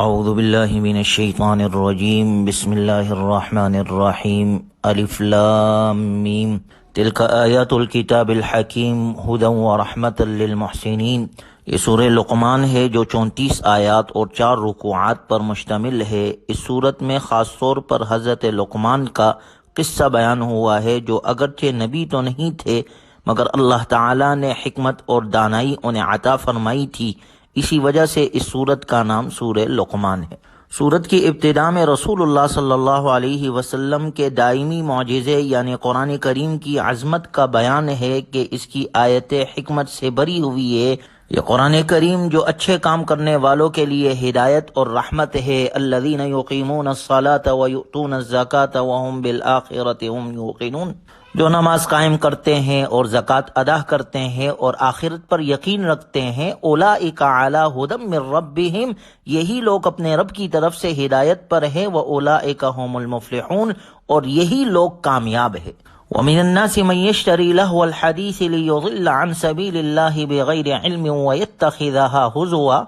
اعوذ باللہ من الشیطان الرجیم بسم اللہ الرحمن الرحیم الف لام میم تلک آیات الکتاب الحکیم ہدی ورحمۃ للمحسنین۔ یہ سورہ لقمان ہے جو 34 آیات اور 4 رکوعات پر مشتمل ہے۔ اس سورت میں خاص طور پر حضرت لقمان کا قصہ بیان ہوا ہے، جو اگرچہ نبی تو نہیں تھے مگر اللہ تعالیٰ نے حکمت اور دانائی انہیں عطا فرمائی تھی، اسی وجہ سے اس سورت کا نام سورہ لقمان ہے۔ سورت کی ابتدا میں رسول اللہ صلی اللہ علیہ وسلم کے دائمی معجزے یعنی قرآن کریم کی عظمت کا بیان ہے کہ اس کی آیت حکمت سے بری ہوئی ہے۔ یہ قرآن کریم جو اچھے کام کرنے والوں کے لیے ہدایت اور رحمت ہے، الذین یقیمون الصلاۃ ویؤتون الزکاۃ وہم بالآخرۃ ہم یوقنون، جو نماز قائم کرتے ہیں اور زکوٰۃ ادا کرتے ہیں اور آخرت پر یقین رکھتے ہیں، اولئک علی ھدی من ربہم، یہی لوگ اپنے رب کی طرف سے ہدایت پر ہیں، واولئک هم المفلحون، اور یہی لوگ کامیاب ہیں۔ ومن الناس من يشتري لهو الحديث ليضل عن سبيل الله بغير علم ويتخذها هزوا،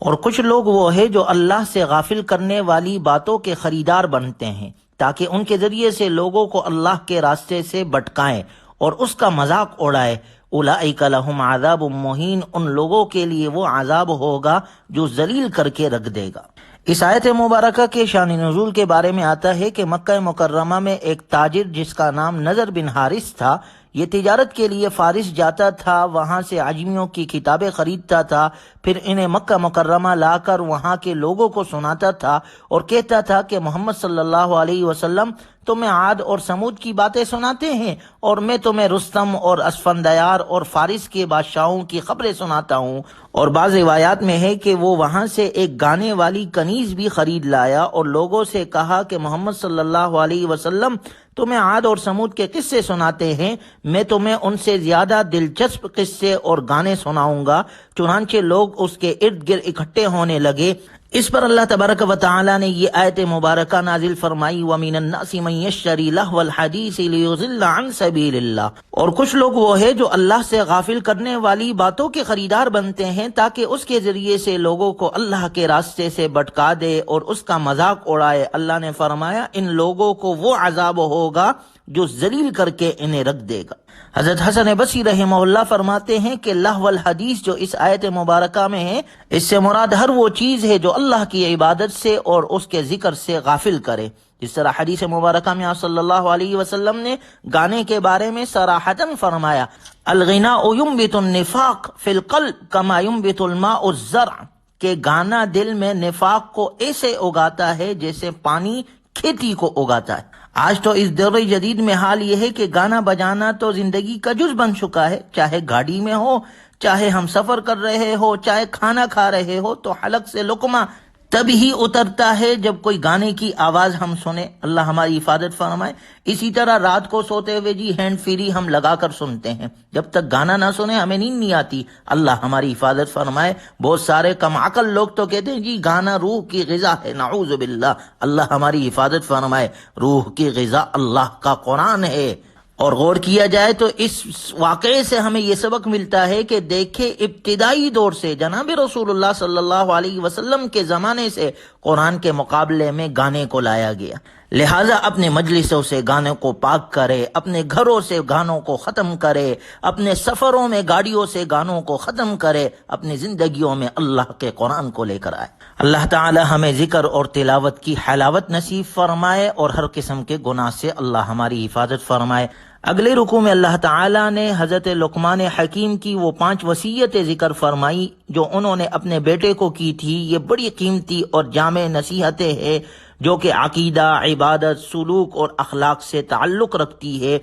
اور کچھ لوگ وہ ہے جو اللہ سے غافل کرنے والی باتوں کے خریدار بنتے ہیں تاکہ ان کے ذریعے سے لوگوں کو اللہ کے راستے سے بھٹکائیں اور اس کا مذاق اڑائے۔ اولئک لهم عذاب مہین، ان لوگوں کے لیے وہ عذاب ہوگا جو ذلیل کر کے رکھ دے گا۔ اس آیت مبارکہ کے شان نزول کے بارے میں آتا ہے کہ مکہ مکرمہ میں ایک تاجر جس کا نام نضر بن حارث تھا، یہ تجارت کے لیے فارس جاتا تھا، وہاں سے عجمیوں کی کتابیں خریدتا تھا، پھر انہیں مکہ مکرمہ لا کر وہاں کے لوگوں کو سناتا تھا اور کہتا تھا کہ محمد صلی اللہ علیہ وسلم تمہیں عاد اور سمود کی باتیں سناتے ہیں اور میں تمہیں رستم اور اسفندیار اور فارس کے بادشاہوں کی خبریں سناتا ہوں۔ اور بعض روایات میں ہے کہ وہ وہاں سے ایک گانے والی کنیز بھی خرید لایا اور لوگوں سے کہا کہ محمد صلی اللہ علیہ وسلم تمہیں عاد اور سمود کے قصے سناتے ہیں، میں تمہیں ان سے زیادہ دلچسپ قصے اور گانے سناؤں گا۔ چنانچہ لوگ اس کے ارد گرد اکٹھے ہونے لگے۔ اس پر اللہ تبارک و تعالی نے یہ آیت مبارکہ نازل فرمائی، وَمِنَ النَّاسِ مَن يَشْتَرِي لَهْوَ الْحَدِيثِ لِيُضِلَّ عَن سَبِيلِ اللَّهِ، اور کچھ لوگ وہ ہے جو اللہ سے غافل کرنے والی باتوں کے خریدار بنتے ہیں تاکہ اس کے ذریعے سے لوگوں کو اللہ کے راستے سے بھٹکا دے اور اس کا مذاق اڑائے۔ اللہ نے فرمایا ان لوگوں کو وہ عذاب ہوگا جو ذلیل کر کے انہیں رکھ دے گا۔ حضرت حسن بصری رحمہ اللہ فرماتے ہیں کہ لہو الحدیث جو اس آیت مبارکہ میں ہے، اس سے مراد ہر وہ چیز ہے جو اللہ کی عبادت سے اور اس کے ذکر سے غافل کرے۔ جس طرح حدیث مبارکہ میں آپ صلی اللہ علیہ وسلم نے گانے کے بارے میں صراحتاً فرمایا، الغناء ينبت النفاق فی القلب کما ينبت الماء الزرع، کہ گانا دل میں نفاق کو ایسے اگاتا ہے جیسے پانی کھیتی کو اگاتا ہے۔ آج تو اس دور جدید میں حال یہ ہے کہ گانا بجانا تو زندگی کا جز بن چکا ہے، چاہے گاڑی میں ہو، چاہے ہم سفر کر رہے ہو، چاہے کھانا کھا رہے ہو، تو حلق سے لقمہ تب ہی اترتا ہے جب کوئی گانے کی آواز ہم سنیں۔ اللہ ہماری حفاظت فرمائے۔ اسی طرح رات کو سوتے ہوئے ہینڈ فری ہم لگا کر سنتے ہیں، جب تک گانا نہ سنیں ہمیں نیند نہیں آتی۔ اللہ ہماری حفاظت فرمائے۔ بہت سارے کم عقل لوگ تو کہتے ہیں گانا روح کی غذا ہے، نعوذ باللہ۔ اللہ ہماری حفاظت فرمائے۔ روح کی غذا اللہ کا قرآن ہے۔ اور غور کیا جائے تو اس واقعے سے ہمیں یہ سبق ملتا ہے کہ دیکھیں ابتدائی دور سے جناب رسول اللہ صلی اللہ علیہ وسلم کے زمانے سے قرآن کے مقابلے میں گانے کو لایا گیا، لہٰذا اپنے مجلسوں سے گانوں کو پاک کرے، اپنے گھروں سے گانوں کو ختم کرے، اپنے سفروں میں گاڑیوں سے گانوں کو ختم کرے، اپنی زندگیوں میں اللہ کے قرآن کو لے کر آئے۔ اللہ تعالی ہمیں ذکر اور تلاوت کی حلاوت نصیب فرمائے اور ہر قسم کے گناہ سے اللہ ہماری حفاظت فرمائے۔ اگلے رکوع میں اللہ تعالی نے حضرت لقمان حکیم کی وہ 5 وصیتیں ذکر فرمائی جو انہوں نے اپنے بیٹے کو کی تھی۔ یہ بڑی قیمتی اور جامع نصیحتیں ہیں جو کہ عقیدہ، عبادت، سلوک اور اخلاق سے تعلق رکھتی ہے۔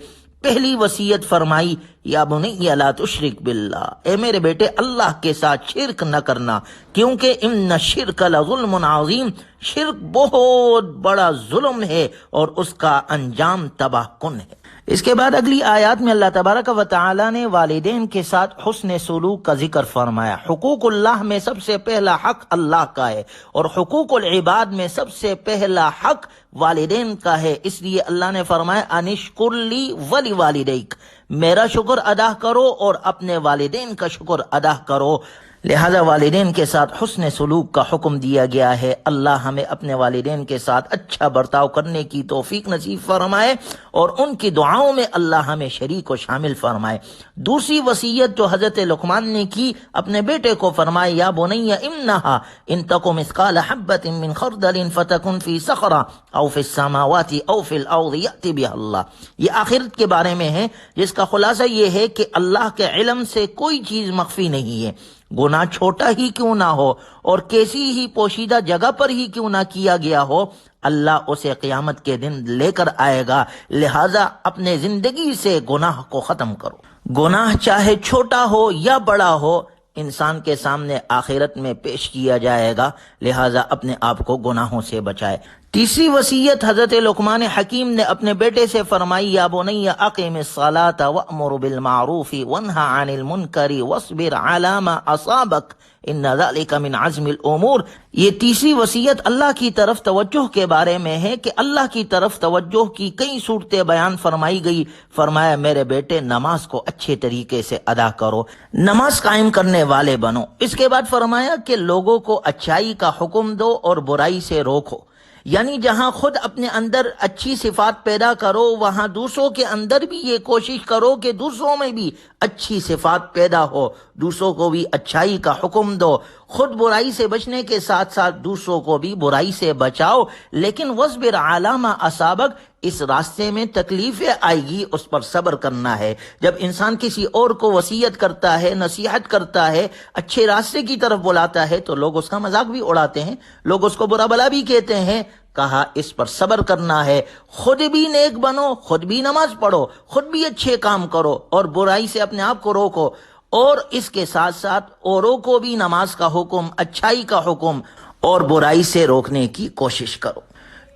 پہلی وصیت فرمائی، یا بنی لا تشرک باللہ، اے میرے بیٹے اللہ کے ساتھ شرک نہ کرنا، کیونکہ ان الشرک لظلم عظیم، شرک بہت بڑا ظلم ہے اور اس کا انجام تباہ کن ہے۔ اس کے بعد اگلی آیات میں اللہ تبارک و تعالی نے والدین کے ساتھ حسن سلوک کا ذکر فرمایا۔ حقوق اللہ میں سب سے پہلا حق اللہ کا ہے اور حقوق العباد میں سب سے پہلا حق والدین کا ہے، اس لیے اللہ نے فرمایا انشکر لی ولی والدیک، میرا شکر ادا کرو اور اپنے والدین کا شکر ادا کرو۔ لہذا والدین کے ساتھ حسن سلوک کا حکم دیا گیا ہے۔ اللہ ہمیں اپنے والدین کے ساتھ اچھا برتاؤ کرنے کی توفیق نصیب فرمائے اور ان کی دعاؤں میں اللہ ہمیں شریک و شامل فرمائے۔ دوسری وصیت جو حضرت لقمان نے کی اپنے بیٹے کو فرمائے، یا بنی انہا ان تک مثقال حبۃ من خردل فتکن فی صخرہ او فی السماوات او فی الارض یأتی بها اللہ۔ یہ آخرت کے بارے میں ہے، جس کا خلاصہ یہ ہے کہ اللہ کے علم سے کوئی چیز مخفی نہیں ہے۔ گناہ چھوٹا ہی کیوں نہ ہو اور کیسی ہی پوشیدہ جگہ پر ہی کیوں نہ کیا گیا ہو، اللہ اسے قیامت کے دن لے کر آئے گا۔ لہذا اپنے زندگی سے گناہ کو ختم کرو۔ گناہ چاہے چھوٹا ہو یا بڑا ہو، انسان کے سامنے آخرت میں پیش کیا جائے گا، لہذا اپنے آپ کو گناہوں سے بچائے۔ تیسری وصیت حضرت لقمان حکیم نے اپنے بیٹے سے فرمائی، یا بنی اقم الصلاۃ وامر بالمعروف وانہا عن المنکر واصبر علی ما اصابک ان ذلک من عزم الامور۔ یہ تیسری وصیت اللہ کی طرف توجہ کے بارے میں ہے کہ اللہ کی طرف توجہ کی کئی صورتیں بیان فرمائی گئی۔ فرمایا میرے بیٹے نماز کو اچھے طریقے سے ادا کرو، نماز قائم کرنے والے بنو۔ اس کے بعد فرمایا کہ لوگوں کو اچھائی کا حکم دو اور برائی سے روکو، یعنی جہاں خود اپنے اندر اچھی صفات پیدا کرو وہاں دوسروں کے اندر بھی یہ کوشش کرو کہ دوسروں میں بھی اچھی صفات پیدا ہو، دوسروں کو بھی اچھائی کا حکم دو۔ خود برائی سے بچنے کے ساتھ ساتھ دوسروں کو بھی برائی سے بچاؤ، لیکن وَاصْبِرْ عَلَىٰ مَا أَصَابَكَ، اس راستے میں تکلیفیں آئے گی، اس پر صبر کرنا ہے۔ جب انسان کسی اور کو وصیت کرتا ہے، نصیحت کرتا ہے، اچھے راستے کی طرف بلاتا ہے تو لوگ اس کا مذاق بھی اڑاتے ہیں، لوگ اس کو برا بلا بھی کہتے ہیں۔ کہا اس پر صبر کرنا ہے، خود بھی نیک بنو، خود بھی نماز پڑھو، خود بھی اچھے کام کرو اور برائی سے اپنے آپ کو روکو، اور اس کے ساتھ ساتھ اوروں کو بھی نماز کا حکم، اچھائی کا حکم اور برائی سے روکنے کی کوشش کرو۔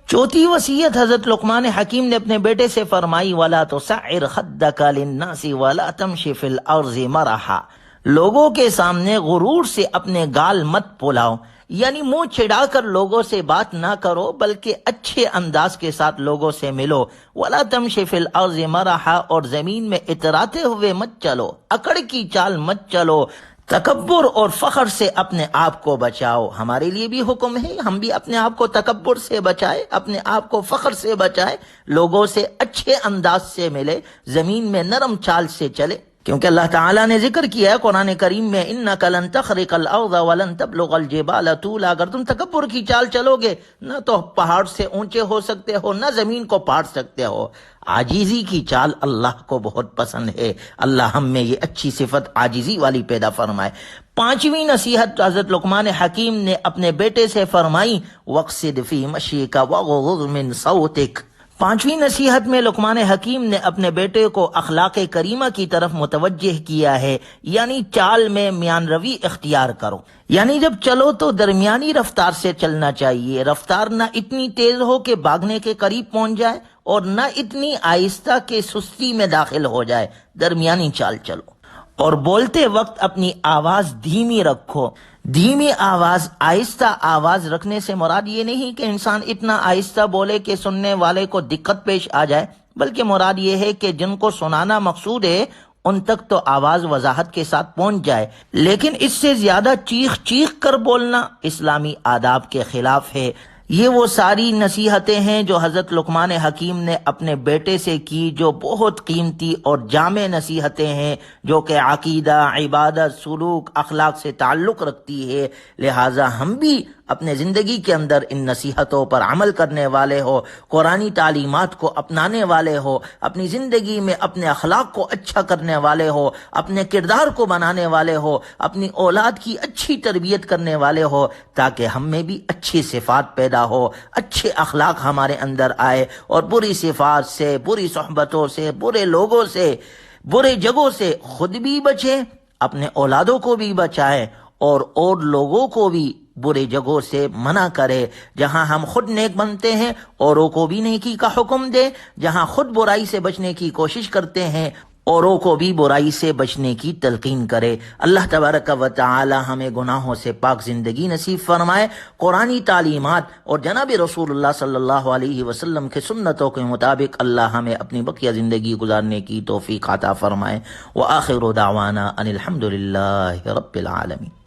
چوتھی وصیت حضرت لقمان حکیم نے اپنے بیٹے سے فرمائی، وَلَا تُسَعِّرْ خَدَّكَ لِلنَّاسِ وَلَا تَمْشِ فِي الْأَرْضِ مَرَحًا، لوگوں کے سامنے غرور سے اپنے گال مت پھلاؤ، یعنی منہ چڑھا کر لوگوں سے بات نہ کرو بلکہ اچھے انداز کے ساتھ لوگوں سے ملو۔ وَلَا تَمْشِ فِي الْأَرْضِ مَرَحًا، اور زمین میں اتراتے ہوئے مت چلو، اکڑ کی چال مت چلو۔ تکبر اور فخر سے اپنے آپ کو بچاؤ۔ ہمارے لیے بھی حکم ہے ہم بھی اپنے آپ کو تکبر سے بچائے، اپنے آپ کو فخر سے بچائے، لوگوں سے اچھے انداز سے ملے، زمین میں نرم چال سے چلے، کیونکہ اللہ تعالیٰ نے ذکر کیا ہے قرآن کریم میں، اِنَّكَ لَن تَخْرِقَ الْأَرْضَ وَلَن تَبْلُغَ الْجِبَالَ طُولًا، اگر تم تکبر کی چال چلو گے نہ تو پہاڑ سے اونچے ہو سکتے ہو، نہ زمین کو پاٹ سکتے ہو۔ عاجزی کی چال اللہ کو بہت پسند ہے، اللہ ہم میں یہ اچھی صفت عاجزی والی پیدا فرمائے۔ پانچویں نصیحت حضرت لقمان حکیم نے اپنے بیٹے سے فرمائی، وَاقْصِدْ فِي مَشْيِكَ وَاغْضُضْ مِنْ صَوْتِكَ۔ پانچویں نصیحت میں لقمان حکیم نے اپنے بیٹے کو اخلاق کریمہ کی طرف متوجہ کیا ہے، یعنی چال میں میان روی اختیار کرو، یعنی جب چلو تو درمیانی رفتار سے چلنا چاہیے، رفتار نہ اتنی تیز ہو کہ بھاگنے کے قریب پہنچ جائے اور نہ اتنی آہستہ کہ سستی میں داخل ہو جائے، درمیانی چال چلو۔ اور بولتے وقت اپنی آواز دھیمی رکھو۔ دھیمی آواز، آہستہ آواز رکھنے سے مراد یہ نہیں کہ انسان اتنا آہستہ بولے کہ سننے والے کو دقت پیش آ جائے، بلکہ مراد یہ ہے کہ جن کو سنانا مقصود ہے ان تک تو آواز وضاحت کے ساتھ پہنچ جائے، لیکن اس سے زیادہ چیخ چیخ کر بولنا اسلامی آداب کے خلاف ہے۔ یہ وہ ساری نصیحتیں ہیں جو حضرت لقمان حکیم نے اپنے بیٹے سے کی، جو بہت قیمتی اور جامع نصیحتیں ہیں، جو کہ عقیدہ، عبادت، سلوک، اخلاق سے تعلق رکھتی ہے۔ لہٰذا ہم بھی اپنے زندگی کے اندر ان نصیحتوں پر عمل کرنے والے ہو، قرآنی تعلیمات کو اپنانے والے ہو، اپنی زندگی میں اپنے اخلاق کو اچھا کرنے والے ہو، اپنے کردار کو بنانے والے ہو، اپنی اولاد کی اچھی تربیت کرنے والے ہو، تاکہ ہم میں بھی اچھی صفات پیدا ہو، اچھے اخلاق ہمارے اندر آئے، اور بری صفات سے، بری صحبتوں سے، برے لوگوں سے، برے جگہوں سے خود بھی بچیں، اپنے اولادوں کو بھی بچائیں، اور لوگوں کو بھی برے جگہوں سے منع کرے۔ جہاں ہم خود نیک بنتے ہیں اوروں کو بھی نیکی کا حکم دے، جہاں خود برائی سے بچنے کی کوشش کرتے ہیں اوروں کو بھی برائی سے بچنے کی تلقین کرے۔ اللہ تبارک و تعالی ہمیں گناہوں سے پاک زندگی نصیب فرمائے، قرآنی تعلیمات اور جناب رسول اللہ صلی اللہ علیہ وسلم کے سنتوں کے مطابق اللہ ہمیں اپنی بقیہ زندگی گزارنے کی توفیق عطا فرمائے۔ وآخر دعوانا ان الحمد للہ رب العالمین۔